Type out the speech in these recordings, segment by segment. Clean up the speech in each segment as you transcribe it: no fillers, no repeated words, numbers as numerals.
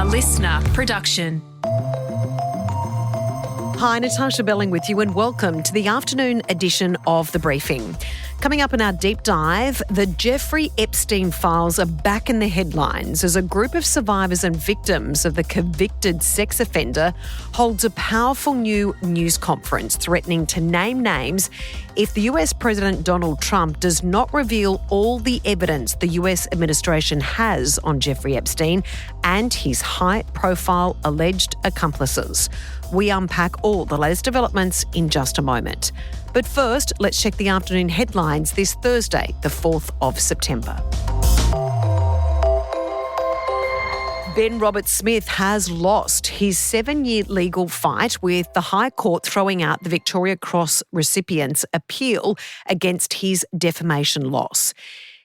listener production. Hi, Natarsha Belling with you and welcome to the afternoon edition of The Briefing. Coming up in our deep dive, the Jeffrey Epstein files are back in the headlines as a group of survivors and victims of the convicted sex offender holds a powerful new news conference threatening to name names if the US President Donald Trump does not reveal all the evidence the US administration has on Jeffrey Epstein and his high-profile alleged accomplices. We unpack all the latest developments in just a moment. But first, let's check the afternoon headlines this Thursday, the 4th of September. Ben Roberts-Smith has lost his 7-year legal fight, with the High Court throwing out the Victoria Cross recipient's appeal against his defamation loss.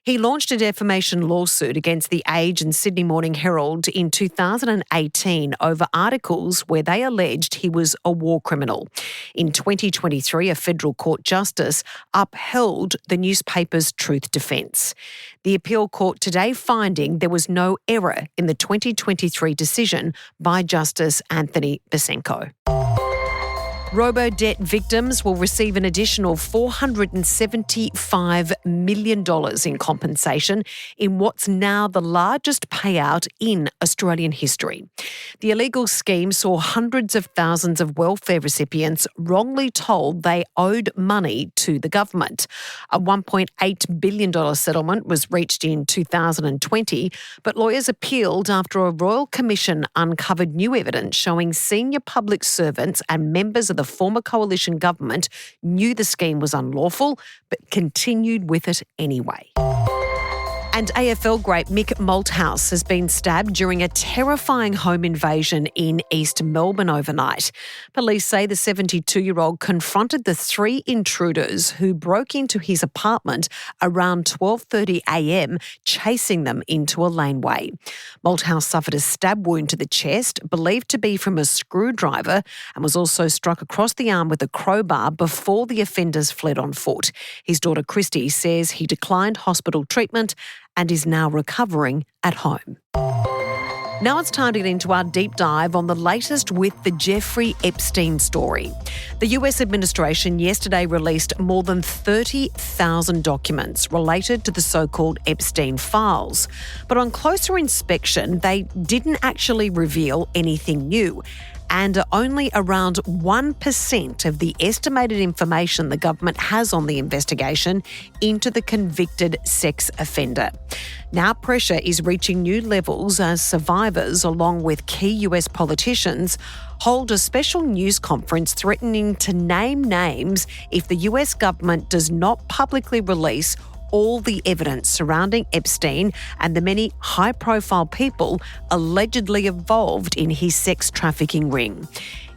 He launched a defamation lawsuit against The Age and Sydney Morning Herald in 2018 over articles where they alleged he was a war criminal. In 2023, a federal court justice upheld the newspaper's truth defence. The appeal court today finding there was no error in the 2023 decision by Justice Anthony Besenko. Robodebt victims will receive an additional $475 million in compensation in what's now the largest payout in Australian history. The illegal scheme saw hundreds of thousands of welfare recipients wrongly told they owed money to the government. A $1.8 billion settlement was reached in 2020, but lawyers appealed after a Royal Commission uncovered new evidence showing senior public servants and members of the former coalition government knew the scheme was unlawful but continued with it anyway. And AFL great Mick Malthouse has been stabbed during a terrifying home invasion in East Melbourne overnight. Police say the 72-year-old confronted the 3 intruders who broke into his apartment around 12:30 a.m, chasing them into a laneway. Malthouse suffered a stab wound to the chest, believed to be from a screwdriver, and was also struck across the arm with a crowbar before the offenders fled on foot. His daughter Christy says he declined hospital treatment and is now recovering at home. Now it's time to get into our deep dive on the latest with the Jeffrey Epstein story. The US administration yesterday released more than 30,000 documents related to the so-called Epstein files. But on closer inspection, they didn't actually reveal anything new, and only around 1% of the estimated information the government has on the investigation into the convicted sex offender. Now pressure is reaching new levels as survivors, along with key US politicians, hold a special news conference threatening to name names if the US government does not publicly release all the evidence surrounding Epstein and the many high-profile people allegedly involved in his sex trafficking ring.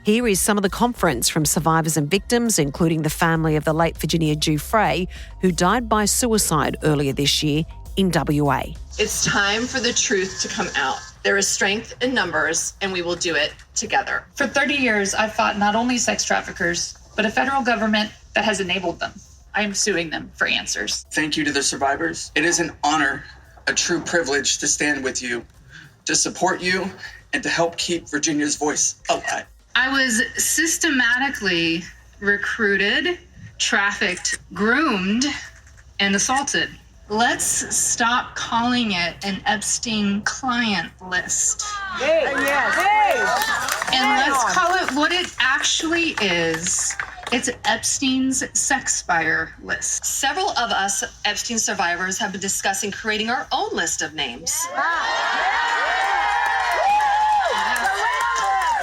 Here is some of the conference from survivors and victims, including the family of the late Virginia Giuffre, who died by suicide earlier this year in WA. It's time for the truth to come out. There is strength in numbers, and we will do it together. For 30 years, I've fought not only sex traffickers, but a federal government that has enabled them. I am suing them for answers. Thank you to the survivors. It is an honor, a true privilege to stand with you, to support you, and to help keep Virginia's voice alive. I was systematically recruited, trafficked, groomed, and assaulted. Let's stop calling it an Epstein client list. Hey. And let's call it what it actually is. It's Epstein's sex buyer list. Several of us Epstein survivors have been discussing creating our own list of names.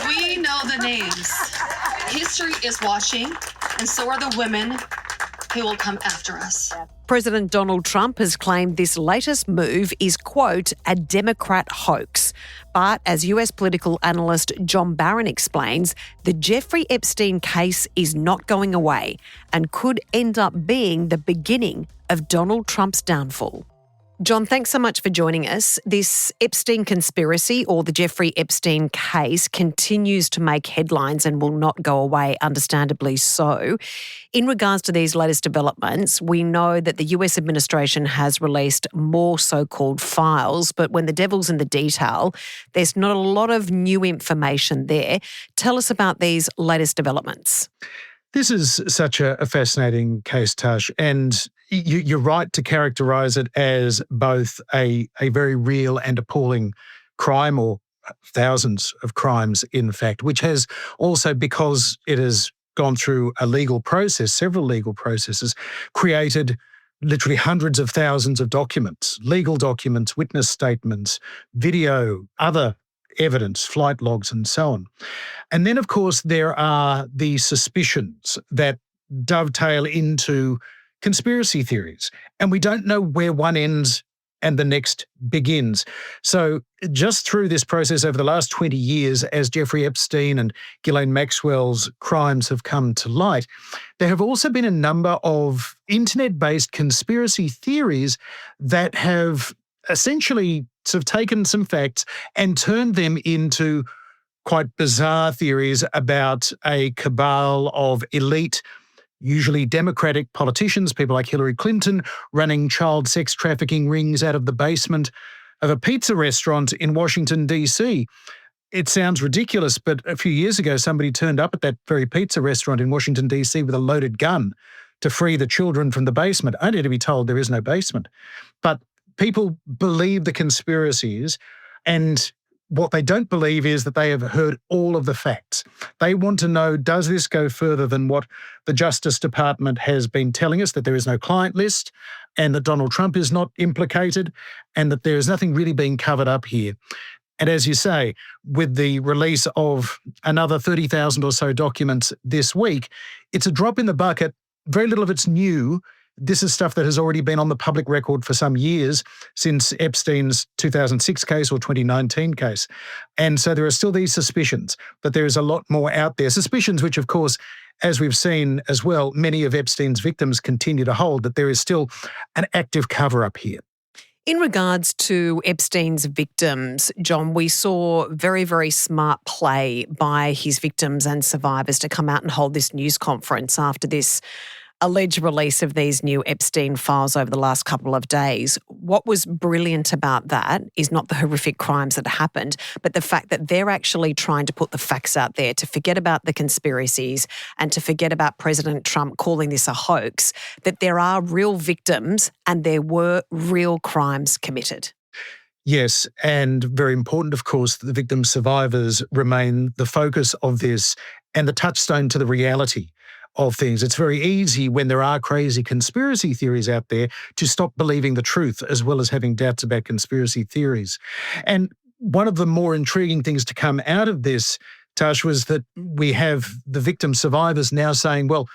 We know the names. History is watching, and so are the women who will come after us. President Donald Trump has claimed this latest move is, quote, a Democrat hoax. But as US political analyst John Barron explains, the Jeffrey Epstein case is not going away and could end up being the beginning of Donald Trump's downfall. John, thanks so much for joining us. This Epstein conspiracy, or the Jeffrey Epstein case, continues to make headlines and will not go away, understandably so. In regards to these latest developments, we know that the US administration has released more so-called files, but when the devil's in the detail, there's not a lot of new information there. Tell us about these latest developments. This is such a fascinating case, Tash, and you're right to characterise it as both a very real and appalling crime, or thousands of crimes, in fact, which has also, because it has gone through a legal process, several legal processes, created literally hundreds of thousands of documents, legal documents, witness statements, video, other evidence, flight logs, and so on. And then, of course, there are the suspicions that dovetail into conspiracy theories, and we don't know where one ends and the next begins. So just through this process over the last 20 years, as Jeffrey Epstein and Ghislaine Maxwell's crimes have come to light, there have also been a number of internet-based conspiracy theories that have essentially sort of taken some facts and turned them into quite bizarre theories about a cabal of elite, usually Democratic politicians, people like Hillary Clinton, running child sex trafficking rings out of the basement of a pizza restaurant in Washington, D.C. It sounds ridiculous, but a few years ago, somebody turned up at that very pizza restaurant in Washington, D.C. with a loaded gun to free the children from the basement, only to be told there is no basement. But people believe the conspiracies, and what they don't believe is that they have heard all of the facts. They want to know, does this go further than what the Justice Department has been telling us, that there is no client list and that Donald Trump is not implicated and that there is nothing really being covered up here? And as you say, with the release of another 30,000 or so documents this week, it's a drop in the bucket. Very little of it's new. This is stuff that has already been on the public record for some years, since Epstein's 2006 case or 2019 case. And so there are still these suspicions that there is a lot more out there. Suspicions which, of course, as we've seen as well, many of Epstein's victims continue to hold, that there is still an active cover-up here. In regards to Epstein's victims, John, we saw very, very smart play by his victims and survivors to come out and hold this news conference after this alleged release of these new Epstein files over the last couple of days. What was brilliant about that is not the horrific crimes that happened, but the fact that they're actually trying to put the facts out there, to forget about the conspiracies and to forget about President Trump calling this a hoax, that there are real victims and there were real crimes committed. Yes, and very important, of course, that the victim survivors remain the focus of this and the touchstone to the reality of things. It's very easy when there are crazy conspiracy theories out there to stop believing the truth, as well as having doubts about conspiracy theories. And one of the more intriguing things to come out of this, Tash, was that we have the victim survivors now saying, well,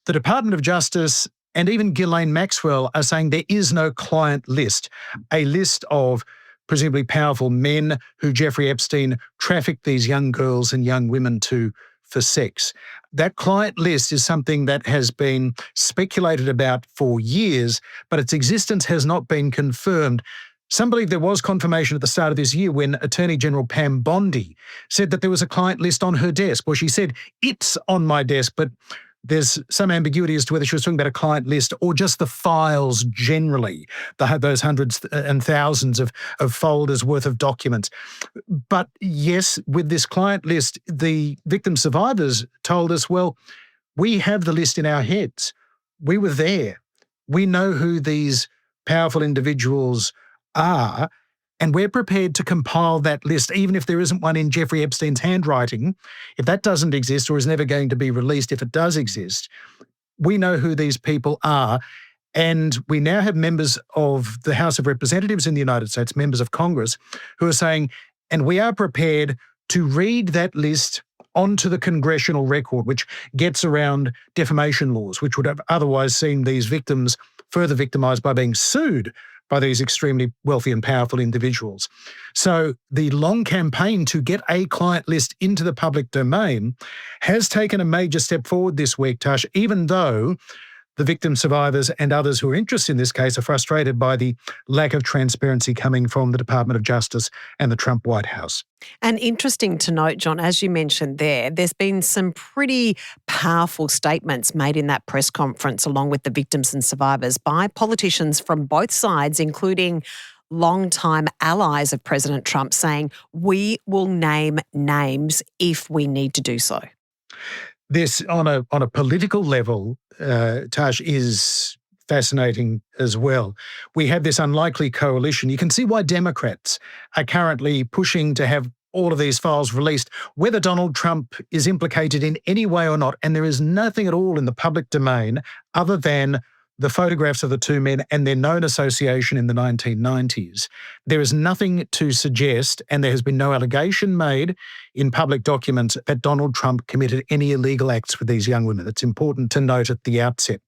the Department of Justice and even Ghislaine Maxwell are saying there is no client list, a list of presumably powerful men who Jeffrey Epstein trafficked these young girls and young women to for sex. That client list is something that has been speculated about for years, but its existence has not been confirmed. Some believe there was confirmation at the start of this year when Attorney General Pam Bondi said that there was a client list on her desk. Well, she said, it's on my desk, but there's some ambiguity as to whether she was talking about a client list or just the files generally, those hundreds and thousands of folders worth of documents. But yes, with this client list, the victim survivors told us, well, we have the list in our heads. We were there. We know who these powerful individuals are, and we're prepared to compile that list, even if there isn't one in Jeffrey Epstein's handwriting. If that doesn't exist or is never going to be released, if it does exist, we know who these people are. And we now have members of the House of Representatives in the United States, members of Congress, who are saying, and we are prepared to read that list onto the congressional record, which gets around defamation laws, which would have otherwise seen these victims further victimized by being sued by these extremely wealthy and powerful individuals. So the long campaign to get a client list into the public domain has taken a major step forward this week, Tash, even though the victim survivors and others who are interested in this case are frustrated by the lack of transparency coming from the Department of Justice and the Trump White House. And interesting to note, John, as you mentioned there's been some pretty powerful statements made in that press conference along with the victims and survivors by politicians from both sides, including longtime allies of President Trump, saying, we will name names if we need to do so. This, on a political level, Tash, is fascinating as well. We have this unlikely coalition. You can see why Democrats are currently pushing to have all of these files released, whether Donald Trump is implicated in any way or not. And there is nothing at all in the public domain other than the photographs of the two men and their known association in the 1990s. There is nothing to suggest, and there has been no allegation made in public documents that Donald Trump committed any illegal acts with these young women. It's important to note at the outset.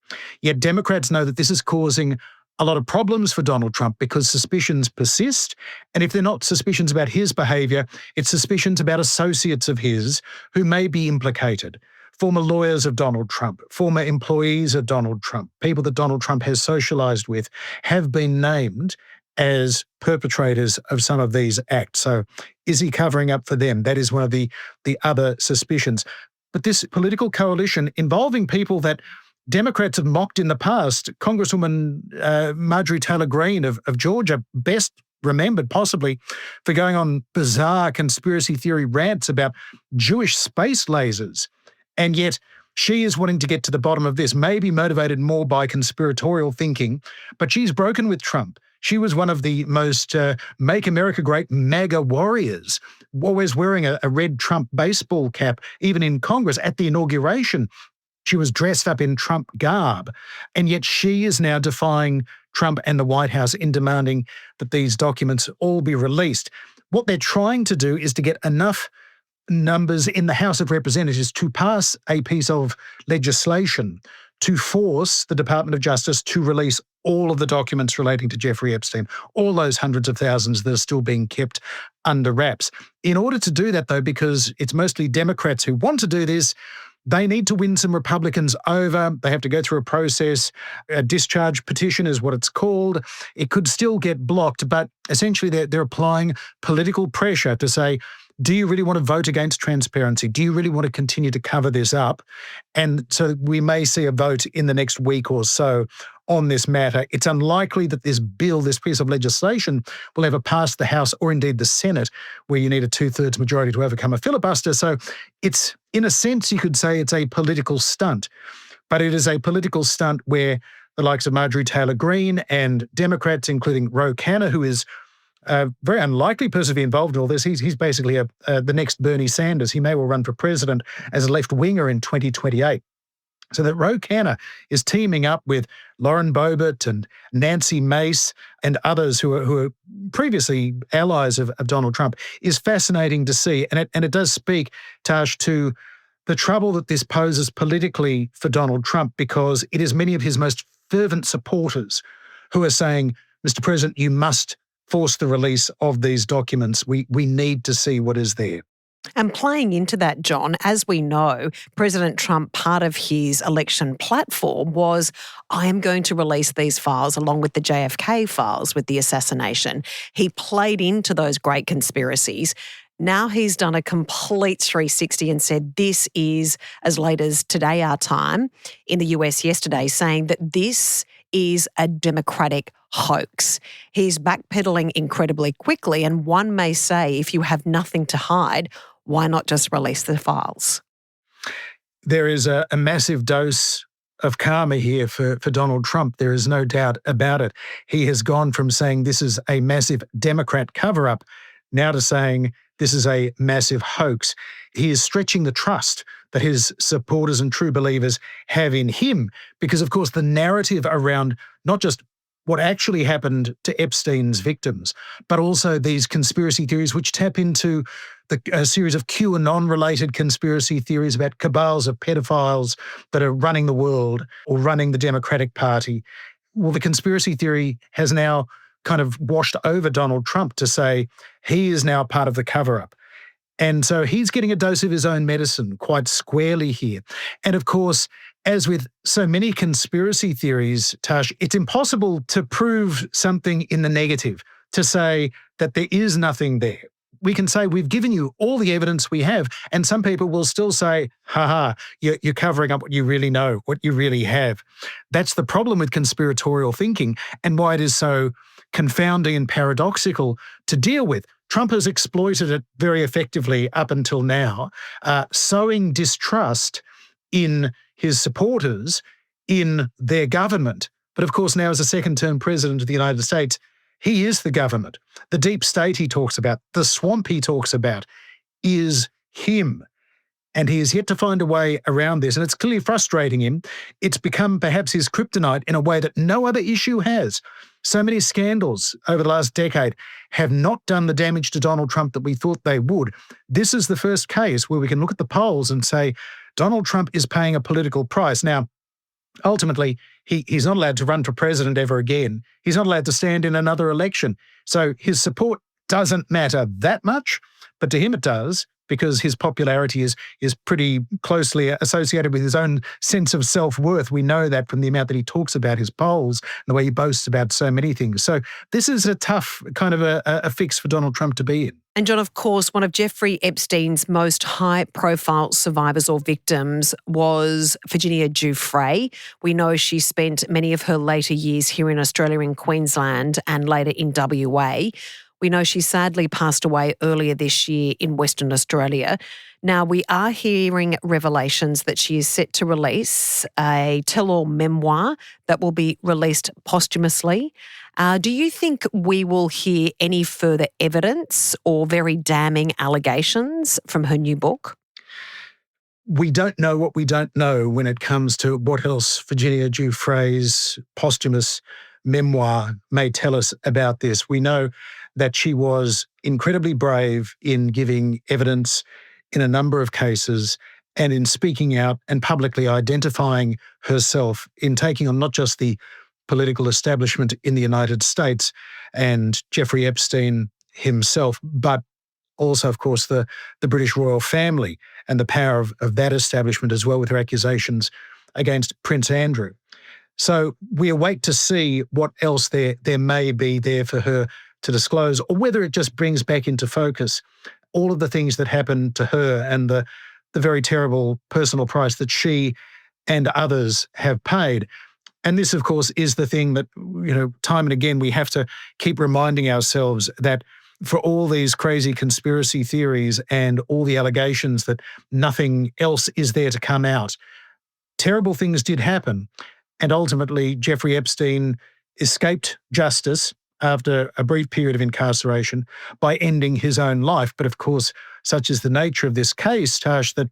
Yet Democrats know that this is causing a lot of problems for Donald Trump because suspicions persist. And if they're not suspicions about his behaviour, it's suspicions about associates of his who may be implicated. Former lawyers of Donald Trump, former employees of Donald Trump, people that Donald Trump has socialised with have been named as perpetrators of some of these acts. So is he covering up for them? That is one of the other suspicions. But this political coalition involving people that Democrats have mocked in the past, Congresswoman Marjorie Taylor Greene of Georgia, best remembered possibly for going on bizarre conspiracy theory rants about Jewish space lasers. And yet she is wanting to get to the bottom of this, maybe motivated more by conspiratorial thinking, but she's broken with Trump. She was one of the most Make America Great MAGA warriors, always wearing a red Trump baseball cap, even in Congress at the inauguration. She was dressed up in Trump garb, and yet she is now defying Trump and the White House in demanding that these documents all be released. What they're trying to do is to get enough numbers in the House of Representatives to pass a piece of legislation to force the Department of Justice to release all of the documents relating to Jeffrey Epstein, all those hundreds of thousands that are still being kept under wraps. In order to do that, though, because it's mostly Democrats who want to do this, they need to win some Republicans over. They have to go through a process. A discharge petition is what it's called. It could still get blocked, but essentially they're applying political pressure to say, do you really want to vote against transparency? Do you really want to continue to cover this up? And so we may see a vote in the next week or so on this matter. It's unlikely that this bill, this piece of legislation, will ever pass the House or indeed the Senate, where you need a 2/3 majority to overcome a filibuster. So it's, in a sense, you could say it's a political stunt. But it is a political stunt where the likes of Marjorie Taylor Greene and Democrats, including Ro Khanna, who is a very unlikely person to be involved in all this. He's basically the next Bernie Sanders. He may well run for president as a left-winger in 2028. So that Ro Khanna is teaming up with Lauren Boebert and Nancy Mace and others who are previously allies of Donald Trump is fascinating to see. And it does speak, Tash, to the trouble that this poses politically for Donald Trump, because it is many of his most fervent supporters who are saying, Mr. President, you must force the release of these documents. We need to see what is there. And playing into that, John, as we know, President Trump, part of his election platform was, I am going to release these files along with the JFK files with the assassination. He played into those great conspiracies. Now he's done a complete 360 and said this is, as late as today our time, in the US yesterday, saying that this is a Democratic hoax. He's backpedaling incredibly quickly, and one may say, if you have nothing to hide, why not just release the files? There is a massive dose of karma here for Donald Trump. There is no doubt about it. He has gone from saying this is a massive Democrat cover-up now to saying this is a massive hoax. He is stretching the trust that his supporters and true believers have in him because, of course, the narrative around not just what actually happened to Epstein's victims, but also these conspiracy theories which tap into a series of QAnon-related conspiracy theories about cabals of pedophiles that are running the world or running the Democratic Party. Well, the conspiracy theory has now kind of washed over Donald Trump to say he is now part of the cover-up. And so he's getting a dose of his own medicine quite squarely here. And of course, as with so many conspiracy theories, Tash, it's impossible to prove something in the negative, to say that there is nothing there. We can say we've given you all the evidence we have, and some people will still say, you're covering up what you really know, what you really have. That's the problem with conspiratorial thinking and why it is so confounding and paradoxical to deal with. Trump has exploited it very effectively up until now, sowing distrust in his supporters, in their government. But of course, now as a second-term president of the United States, he is the government. The deep state he talks about, the swamp he talks about, is him. And he has yet to find a way around this. And it's clearly frustrating him. It's become perhaps his kryptonite in a way that no other issue has. So many scandals over the last decade have not done the damage to Donald Trump that we thought they would. This is the first case where we can look at the polls and say, Donald Trump is paying a political price. Now, ultimately, he's not allowed to run for president ever again. He's not allowed to stand in another election. So his support doesn't matter that much, but to him it does, because his popularity is pretty closely associated with his own sense of self-worth. We know that from the amount that he talks about his polls and the way he boasts about so many things. So this is a tough kind of a fix for Donald Trump to be in. And John, of course, one of Jeffrey Epstein's most high-profile survivors or victims was Virginia Giuffre. We know she spent many of her later years here in Australia, in Queensland, and later in WA. We know she sadly passed away earlier this year in Western Australia. Now, we are hearing revelations that she is set to release a tell-all memoir that will be released posthumously. Do you think we will hear any further evidence or very damning allegations from her new book? We don't know what we don't know when it comes to what else Virginia Giuffre's posthumous memoir may tell us about this. We know that she was incredibly brave in giving evidence in a number of cases and in speaking out and publicly identifying herself, in taking on not just the political establishment in the United States and Jeffrey Epstein himself, but also, of course, the British royal family and the power of that establishment as well, with her accusations against Prince Andrew. So we await to see what else there may be there for her to disclose, or whether it just brings back into focus all of the things that happened to her and the very terrible personal price that she and others have paid. And this, of course, is the thing that, time and again, we have to keep reminding ourselves that for all these crazy conspiracy theories and all the allegations that nothing else is there to come out, terrible things did happen. And ultimately, Jeffrey Epstein escaped justice after a brief period of incarceration by ending his own life. But of course, such is the nature of this case, Tash, that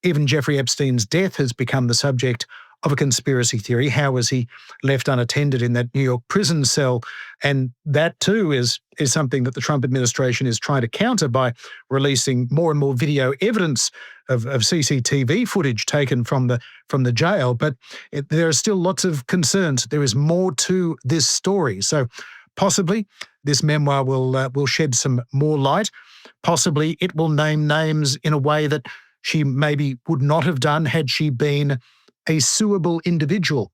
even Jeffrey Epstein's death has become the subject of a conspiracy theory. How was he left unattended in that New York prison cell? And that too is something that the Trump administration is trying to counter by releasing more and more video evidence of CCTV footage taken from the jail. But there are still lots of concerns. There is more to this story. So possibly this memoir will shed some more light. Possibly it will name names in a way that she maybe would not have done had she been a suable individual.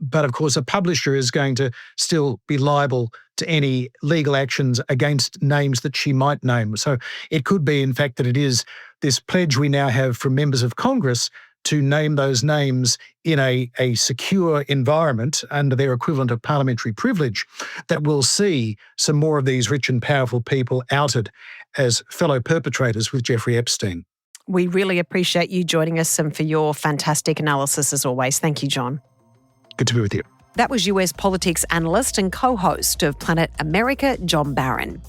But of course, a publisher is going to still be liable to any legal actions against names that she might name. So it could be, in fact, that it is this pledge we now have from members of Congress to name those names in a secure environment under their equivalent of parliamentary privilege that will see some more of these rich and powerful people outed as fellow perpetrators with Jeffrey Epstein. We really appreciate you joining us and for your fantastic analysis as always. Thank you, John. Good to be with you. That was US politics analyst and co-host of Planet America, John Barron.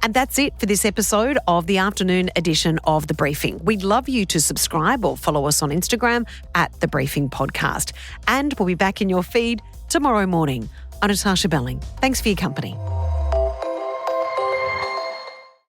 And that's it for this episode of the afternoon edition of The Briefing. We'd love you to subscribe or follow us on Instagram at The Briefing Podcast. And we'll be back in your feed tomorrow morning. I'm Natarsha Belling. Thanks for your company.